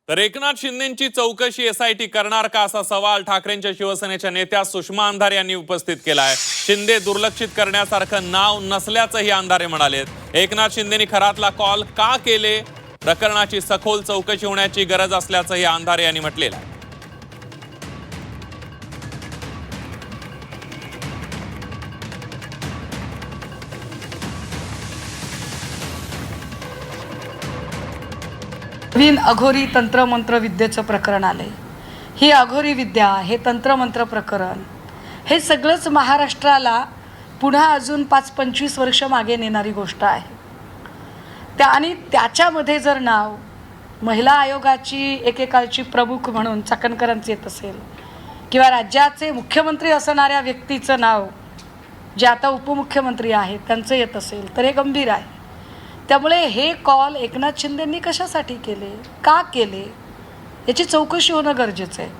तर एकनाथ शिंदेंची चौकशी एसआयटी करणार का असा सवाल ठाकरेंच्या शिवसेनेच्या नेत्या सुषमा अंधारे यांनी उपस्थित केलाय। शिंदे दुर्लक्षित करण्यासारखं नाव नसल्याचंही अंधारे म्हणालेत। एकनाथ शिंदेंनी खरातला कॉल का केले, प्रकरणाची सखोल चौकशी होण्याची गरज असल्याचंही अंधारे यांनी म्हटलेलं आहे। नवीन अघोरी तंत्रमंत्र विद्येचं प्रकरण आले। ही अघोरी विद्या, हे तंत्रमंत्र प्रकरण, हे सगळंच महाराष्ट्राला पुन्हा अजून 5-25 वर्ष मागे नेणारी गोष्ट आहे। आणि त्याच्यामध्ये जर नाव महिला आयोगाची एकेकाळची प्रमुख म्हणून चाकणकरांचं येत असेल, किंवा राज्याचे मुख्यमंत्री असणाऱ्या व्यक्तीचं नाव जे आता उपमुख्यमंत्री आहेत त्यांचं येत असेल, तर हे गंभीर आहे। त्यामुळे हे कॉल एकनाथ शिंदेंनी कशासाठी केले, का केले, याची चौकशी होणं गरजेचं आहे।